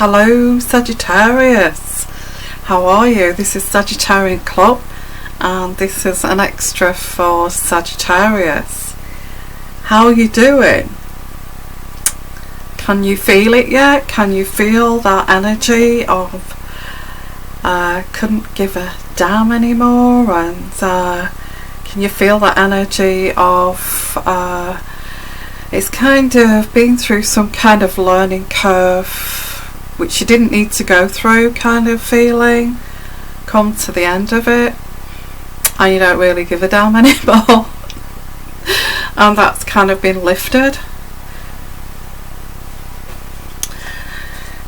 Hello Sagittarius, how are you? This is Sagittarian Club and this is an extra for Sagittarius. How are you doing? Can you feel it yet? Can you feel that energy of couldn't give a damn anymore? And can you feel that energy of it's kind of been through some kind of learning curve which you didn't need to go through, kind of feeling, come to the end of it and you don't really give a damn anymore and that's kind of been lifted.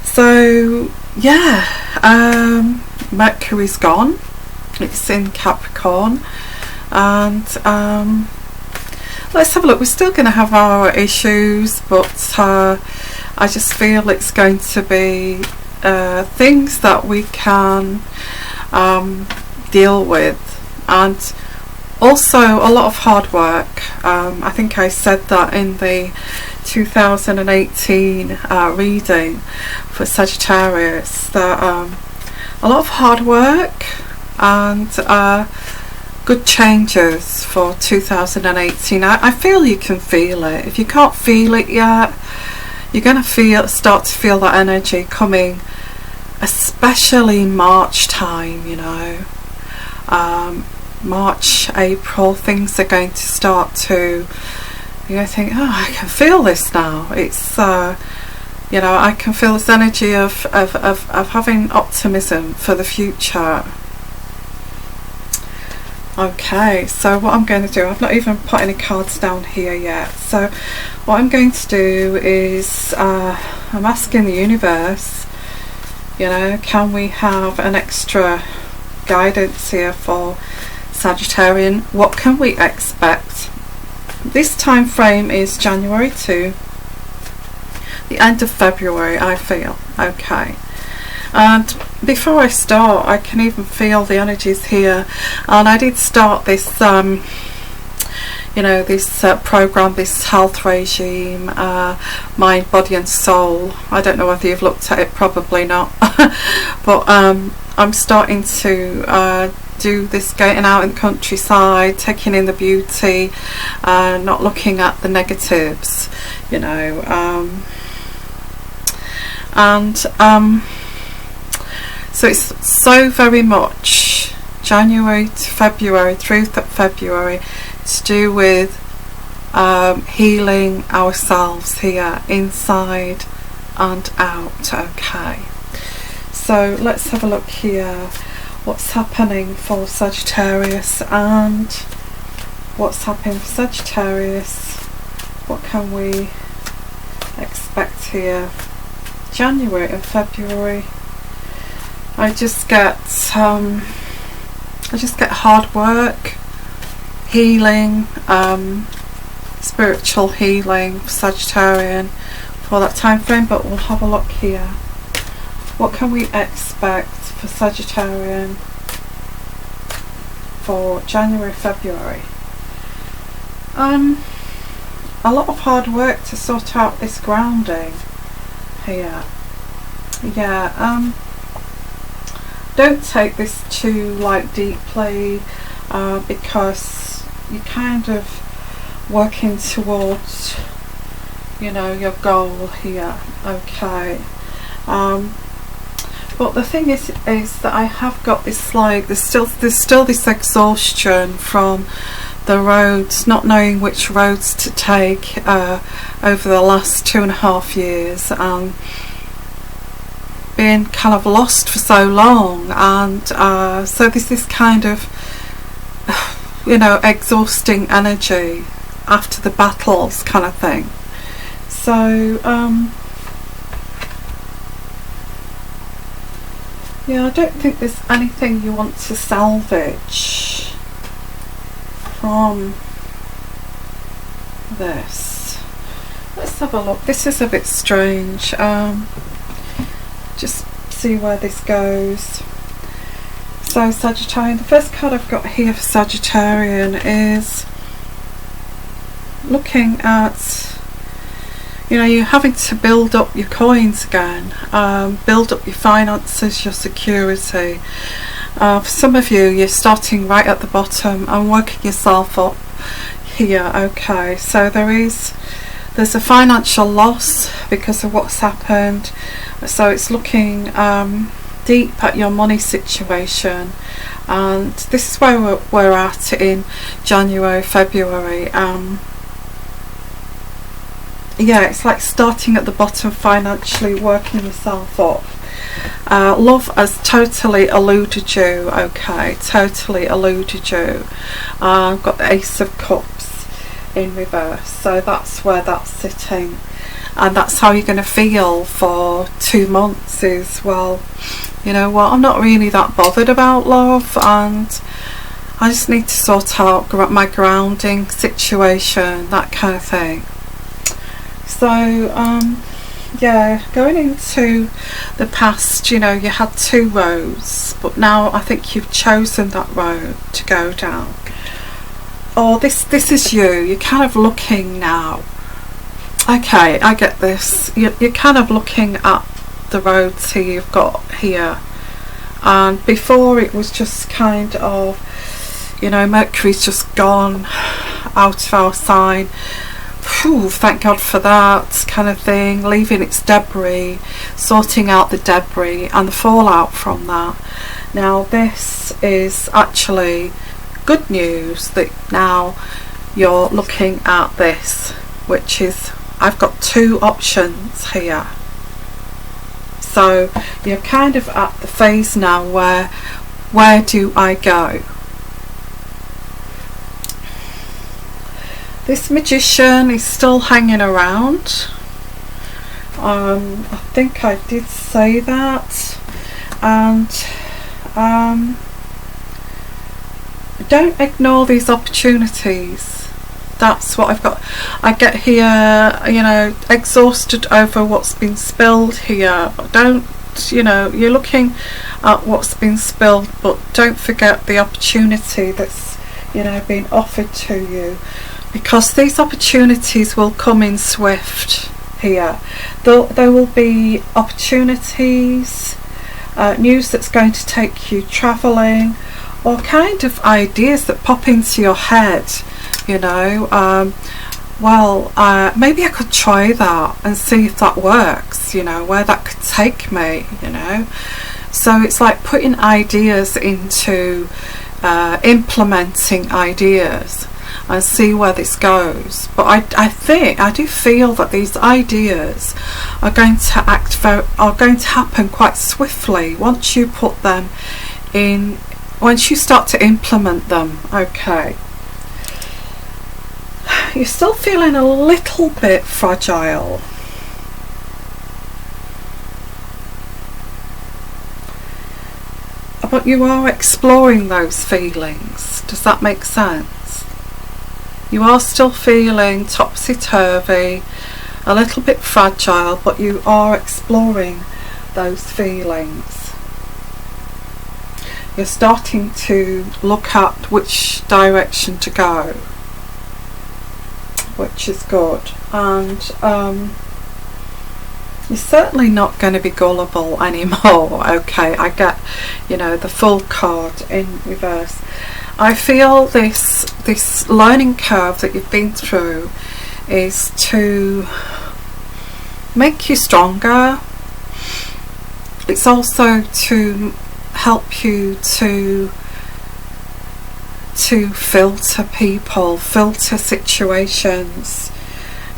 So yeah, Mercury's gone, it's in Capricorn, and let's have a look. We're still going to have our issues, but I just feel it's going to be things that we can deal with, and also a lot of hard work. I think I said that in the 2018 reading for Sagittarius, that a lot of hard work and good changes for 2018. I feel you can feel it. If you can't feel it yet, you're going to start to feel that energy coming, especially March time, you know. March, April, things are going to start to, you're going to think, oh, I can feel this now. It's you know, I can feel this energy of having optimism for the future. Okay, so what I'm going to do, I've not even put any cards down here yet, so what I'm going to do is I'm asking the universe, you know, can we have an extra guidance here for Sagittarian? What can we expect? This time frame is January to the end of February, I feel. Okay, and before I start, I can even feel the energies here, and I did start this you know, this program, this health regime, mind, body and soul. I don't know whether you've looked at it, probably not but I'm starting to do this, getting out in the countryside, taking in the beauty, not looking at the negatives, you know, and so it's so very much January to February, through February, to do with healing ourselves here, inside and out. Okay, so let's have a look here, what's happening for Sagittarius and what's happening for Sagittarius. What can we expect here? January and February, I just get hard work, healing, spiritual healing for Sagittarian for that time frame. But we'll have a look here, what can we expect for Sagittarian for January, February? A lot of hard work to sort out this grounding here. Yeah, don't take this too like deeply, because you're kind of working towards, you know, your goal here. Okay, but the thing is that I have got this, like, there's still this exhaustion from the roads, not knowing which roads to take over the last 2.5 years, and being kind of lost for so long, and so there's this kind of, you know, exhausting energy after the battles kind of thing. So yeah, I don't think there's anything you want to salvage from this. Let's have a look. This is a bit strange. Just see where this goes. So Sagittarian, the first card I've got here for Sagittarian is looking at you know, you're having to build up your coins again, build up your finances, your security. For some of you, you're starting right at the bottom and working yourself up here. Okay, so there's a financial loss because of what's happened, so it's looking deep at your money situation, and this is where we're at in January, February. Yeah, it's like starting at the bottom financially, working yourself up. Love has totally eluded you. Okay, totally eluded you. I've got the Ace of Cups in reverse, so that's where that's sitting, and that's how you're going to feel for 2 months. Is, well, you know what, I'm not really that bothered about love, and I just need to sort out my grounding situation, that kind of thing. So yeah, going into the past, you know, you had 2 roads, but now I think you've chosen that road to go down. Or this is you're kind of looking now. Okay, I get this. You're kind of looking at the roads here you've got here, and before it was just kind of, you know, Mercury's just gone out of our sign. Whew, thank God for that kind of thing, leaving its debris, sorting out the debris and the fallout from that. Now this is actually good news, that now you're looking at this, which is, I've got 2 options here. So you're kind of at the phase now where do I go? This Magician is still hanging around. I think I did say that. And don't ignore these opportunities. That's what I've got. I get here, you know, exhausted over what's been spilled here. Don't, you know, you're looking at what's been spilled, but don't forget the opportunity that's, you know, been offered to you. Because these opportunities will come in swift here. There will be opportunities, news that's going to take you travelling, or kind of ideas that pop into your head, you know. Maybe I could try that and see if that works, you know, where that could take me, you know. So it's like putting ideas into implementing ideas, and see where this goes. But I do feel that these ideas are going to happen quite swiftly once you put them in, once you start to implement them. Okay, you're still feeling a little bit fragile. But you are exploring those feelings. Does that make sense? You are still feeling topsy-turvy, a little bit fragile, but you are exploring those feelings. You're starting to look at which direction to go, which is good. And you're certainly not going to be gullible anymore. Okay, I get, you know, the Fool card in reverse. I feel this learning curve that you've been through is to make you stronger. It's also to help you to filter people, filter situations.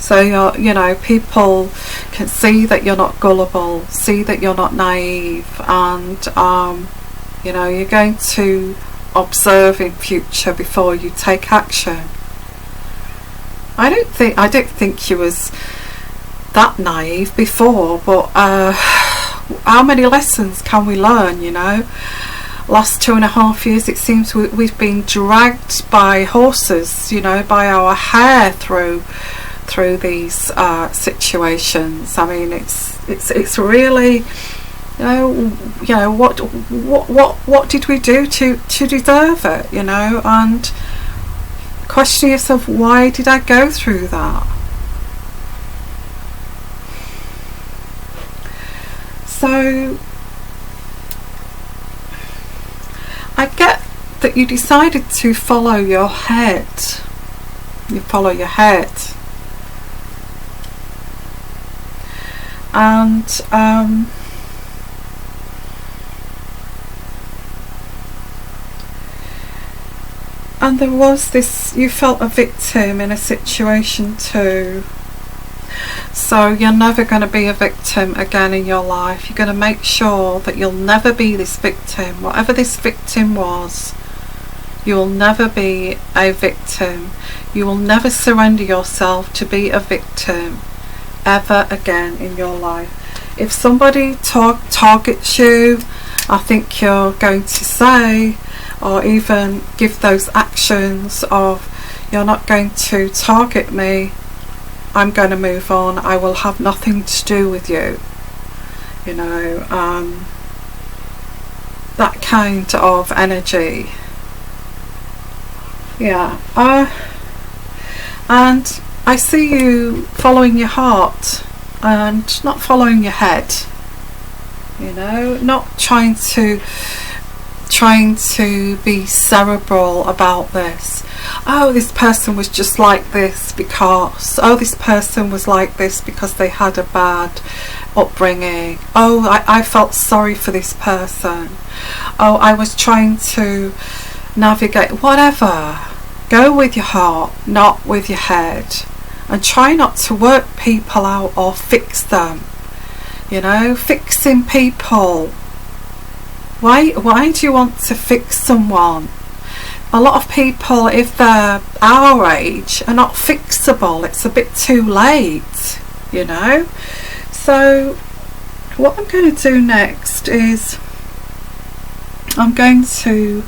So you're, you know, people can see that you're not gullible, see that you're not naive, and you know, you're going to observe in future before you take action. I don't think you was that naive before, but how many lessons can we learn, you know? Last 2.5 years it seems we've been dragged by horses, you know, by our hair through these situations. I mean, it's really, you know, what did we do to deserve it, you know? And question yourself, why did I go through that? So I get that you decided to follow your head. You follow your head. And there was this, you felt a victim in a situation too. So you're never going to be a victim again in your life. You're going to make sure that you'll never be this victim. Whatever this victim was, you will never be a victim. You will never surrender yourself to be a victim ever again in your life. If somebody targets you, I think you're going to say, or even give those actions of, you're not going to target me, I'm going to move on, I will have nothing to do with you. You know, that kind of energy. Yeah. And I see you following your heart and not following your head. You know, not trying to be cerebral about this. Oh, this person was just like this because, oh, this person was like this because they had a bad upbringing. Oh, I felt sorry for this person. Oh, I was trying to navigate. Whatever. Go with your heart, not with your head. And try not to work people out or fix them. You know, fixing people. Why do you want to fix someone? A lot of people, if they're our age, are not fixable. It's a bit too late, you know. So what I'm going to do next is I'm going to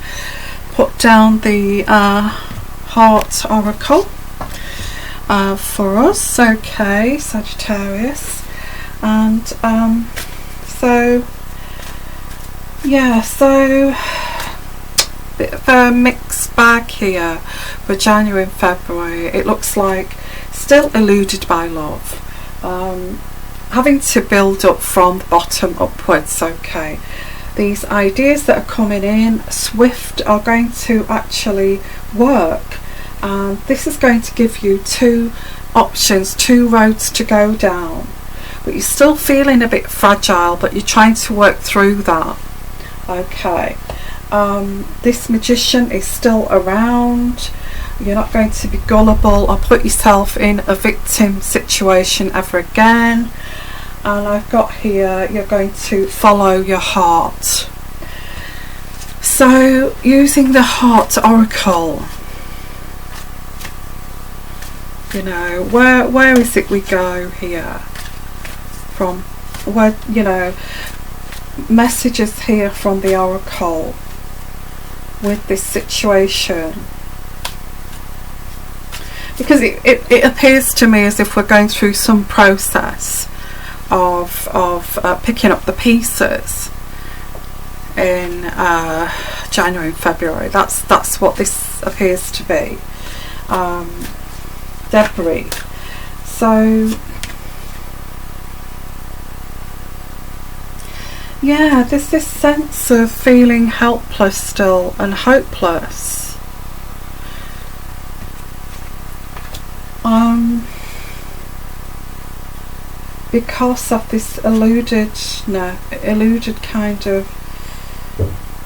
put down the Heart Oracle for us. Okay, Sagittarius. And so yeah, so bit of a mixed bag here for January and February. It looks like still eluded by love, having to build up from the bottom upwards. Okay, these ideas that are coming in swift are going to actually work, and this is going to give you two options, two roads to go down, but you're still feeling a bit fragile, but you're trying to work through that. Okay, this Magician is still around. You're not going to be gullible or put yourself in a victim situation ever again. And I've got here, you're going to follow your heart. So using the Heart Oracle, you know, where is it we go here from? Where, you know, messages here from the Oracle with this situation, because it appears to me as if we're going through some process of picking up the pieces in January and February. That's what this appears to be, debris. So yeah, there's this sense of feeling helpless still and hopeless. Because of this eluded kind of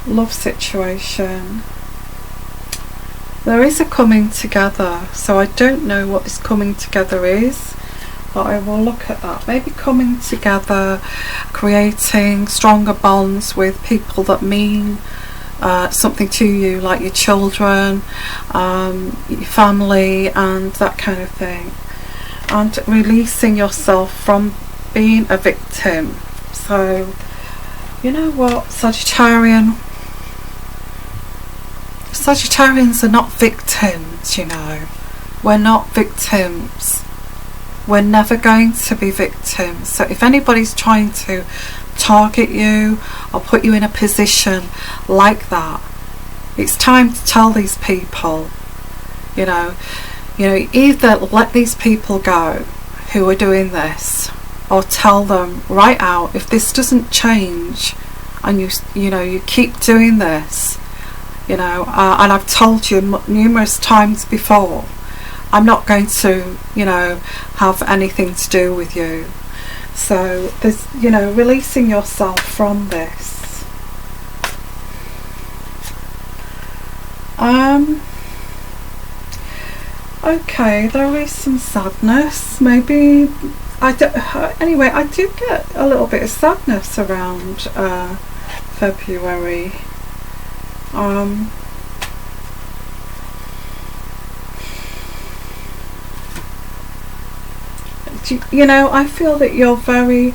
love situation. There is a coming together, so I don't know what this coming together is, but I will look at that. Maybe coming together, creating stronger bonds with people that mean something to you, like your children, your family, and that kind of thing, and releasing yourself from being a victim. So you know what, Sagittarians are not victims, you know. We're not victims. We're never going to be victims. So if anybody's trying to target you or put you in a position like that, it's time to tell these people, you know, either let these people go who are doing this, or tell them right out, if this doesn't change and you keep doing this, and I've told you numerous times before, I'm not going to have anything to do with you. So there's releasing yourself from this. Okay, there is some sadness, maybe. Anyway, I do get a little bit of sadness around February. I feel that you're very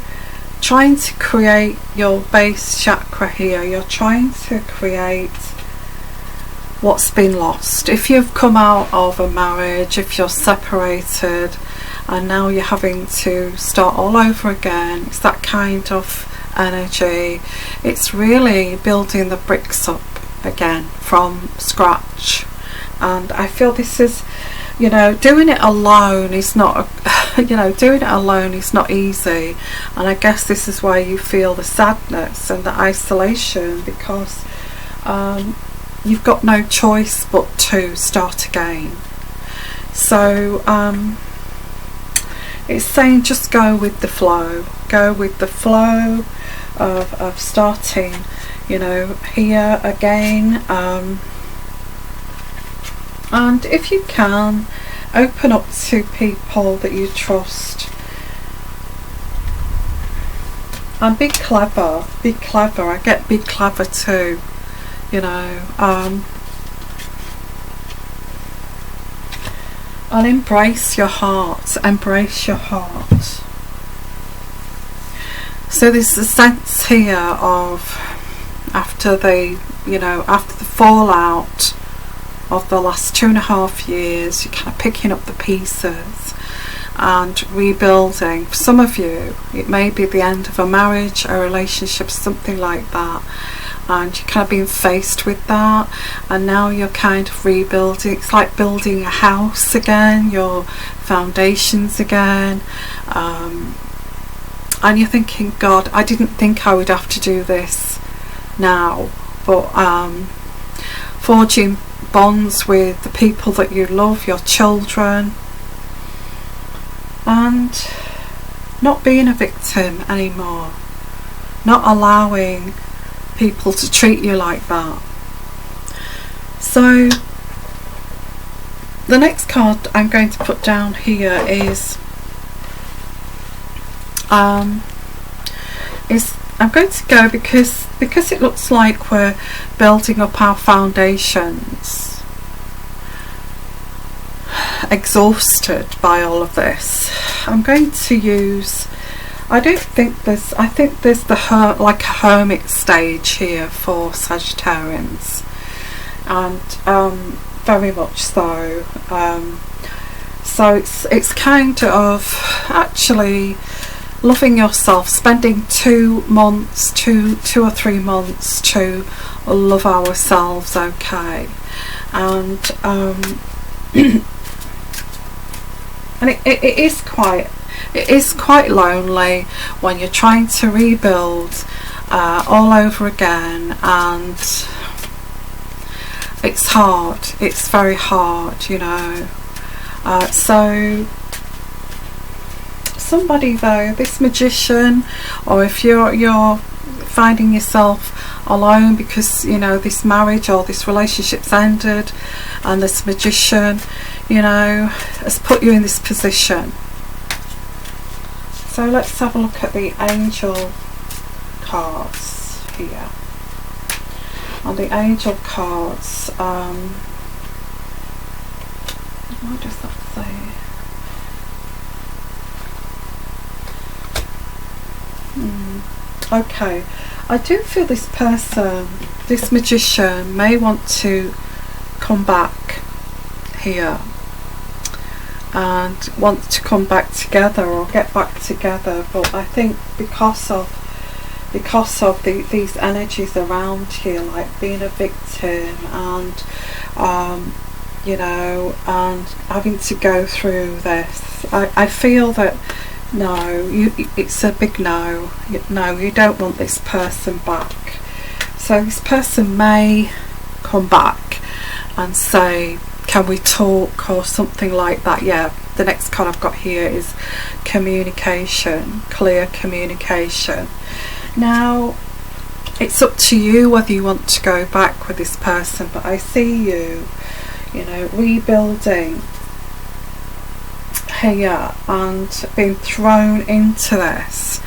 trying to create your base chakra here. You're trying to create what's been lost. If you've come out of a marriage, if you're separated and now you're having to start all over again, it's that kind of energy. It's really building the bricks up again from scratch. And I feel this is, doing it alone is not doing it alone is not easy. And I guess this is why you feel the sadness and the isolation, because you've got no choice but to start again. So it's saying just go with the flow. Go with the flow of starting, here again. And if you can, open up to people that you trust. And be clever. Be clever. I get be clever too. And embrace your heart. Embrace your heart. So there's a sense here of after the fallout of the last 2.5 years, you're kind of picking up the pieces and rebuilding. For some of you, it may be the end of a marriage, a relationship, something like that, and you're kind of being faced with that, and now you're kind of rebuilding. It's like building a house again, your foundations again, and you're thinking, God, I didn't think I would have to do this now, but forging bonds with the people that you love, your children, and not being a victim anymore, not allowing people to treat you like that. So the next card I'm going to put down here is I'm going to go because it looks like we're building up our foundations, exhausted by all of this. I'm going to use, I think there's the like a hermit stage here for Sagittarians, and very much so. So it's kind of actually loving yourself, spending 2 months, two or 3 months to love ourselves, okay, and and it is quite lonely when you're trying to rebuild all over again, and it's hard. It's very hard, so somebody though, this magician, or if you're finding yourself alone because this marriage or this relationship's ended, and this magician has put you in this position. So let's have a look at the angel cards here. On the angel cards, what does that say? Okay, I do feel this person, this magician, may want to come back here and want to come back together or get back together, but I think because of these energies around here, like being a victim and and having to go through this, I feel that no, it's a big no. No, you don't want this person back. So this person may come back and say, can we talk, or something like that. Yeah, the next card I've got here is communication, clear communication. Now, it's up to you whether you want to go back with this person, but I see you, you know, rebuilding here and being thrown into this,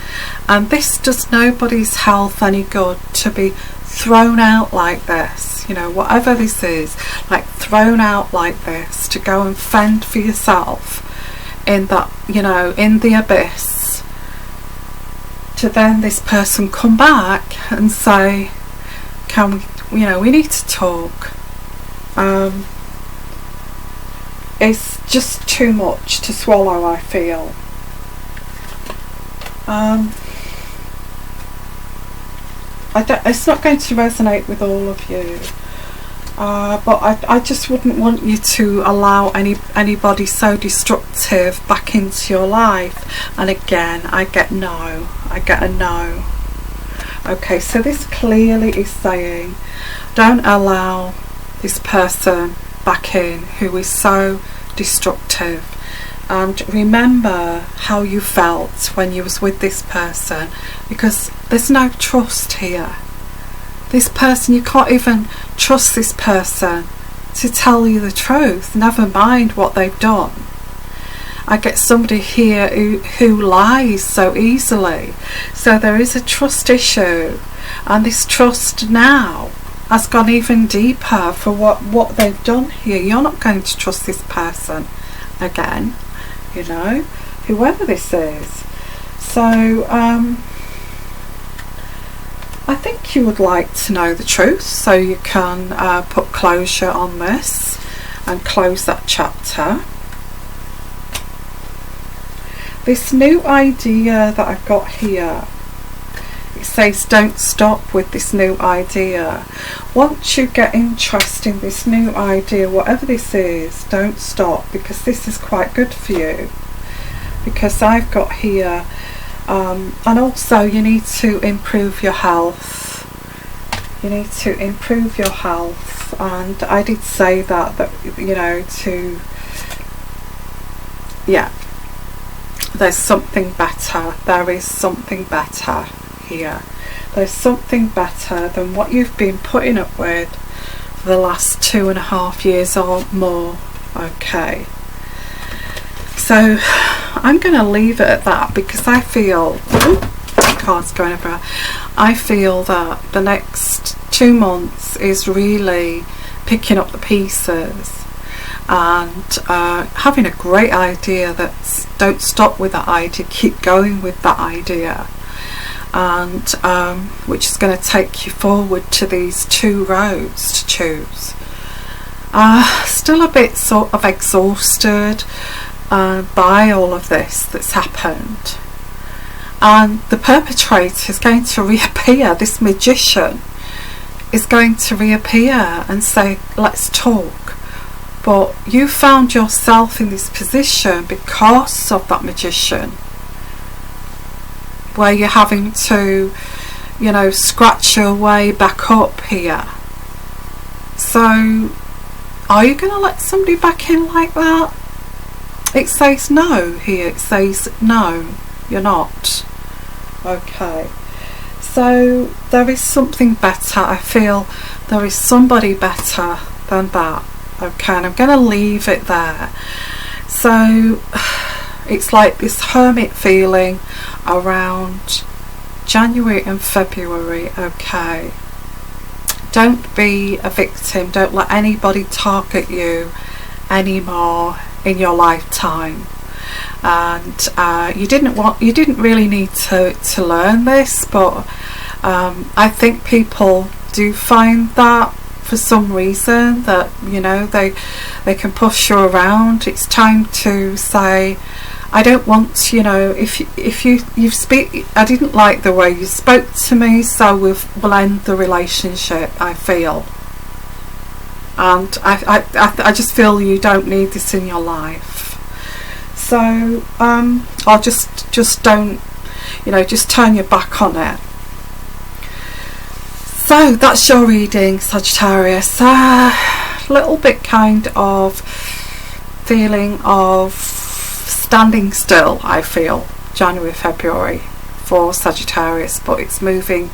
and this does nobody's health any good to be thrown out like this, you know, whatever this is, like thrown out like this to go and fend for yourself in that, you know, in the abyss, to then this person come back and say, can we, you know, we need to talk. It's just too much to swallow, I feel. It's not going to resonate with all of you, but I just wouldn't want you to allow anybody so destructive back into your life. And again, I get no. I get a no. Okay, so this clearly is saying, don't allow this person back in who is so destructive. And remember how you felt when you was with this person, because there's no trust here. This person, you can't even trust this person to tell you the truth, never mind what they've done. I get somebody here who lies so easily. So there is a trust issue, and this trust now has gone even deeper for what they've done here. You're not going to trust this person again, you know, whoever this is. So I think you would like to know the truth so you can put closure on this and close that chapter. This new idea that I've got here, it says don't stop with this new idea. Once you get interest in this new idea, whatever this is, don't stop, because this is quite good for you. Because I've got here, and also you need to improve your health. You need to improve your health, and I did say that you know, to, yeah, there's something better. There is something better here. There's something better than what you've been putting up with for the last 2.5 years or more. Okay, so I'm going to leave it at that, because I feel, cards going everywhere, I feel that the next 2 months is really picking up the pieces and having a great idea. That don't stop with that idea, keep going with that idea, and which is going to take you forward to these 2 roads to choose. Still a bit sort of exhausted by all of this that's happened, and the perpetrator is going to reappear. This magician is going to reappear and say, let's talk. But you found yourself in this position because of that magician, where you're having to, you know, scratch your way back up here. So are you going to let somebody back in like that? It says no here. It says no, you're not. Okay, so there is something better. I feel there is somebody better than that. Okay, and I'm going to leave it there. So it's like this hermit feeling around January and February. Okay, don't be a victim. Don't let anybody target you anymore in your lifetime. And you didn't really need to learn this, but I think people do find that for some reason, that, you know, they can push you around. It's time to say, I don't want, you know, if you speak, I didn't like the way you spoke to me, so we'll end the relationship, I feel. And I just feel you don't need this in your life. So I'll just don't, you know, just turn your back on it. So that's your reading, Sagittarius. Little bit kind of feeling of standing still, I feel, January, February for Sagittarius, but it's moving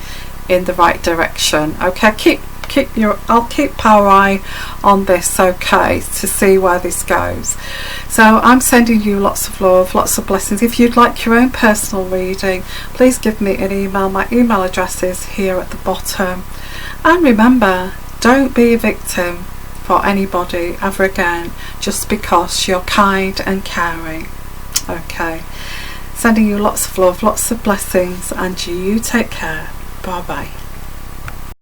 in the right direction. Okay, I'll keep power eye on this, okay, to see where this goes. So I'm sending you lots of love, lots of blessings. If you'd like your own personal reading, please give me an email. My email address is here at the bottom. And remember, don't be a victim for anybody ever again just because you're kind and caring. Okay, sending you lots of love, lots of blessings, and you take care. Bye bye.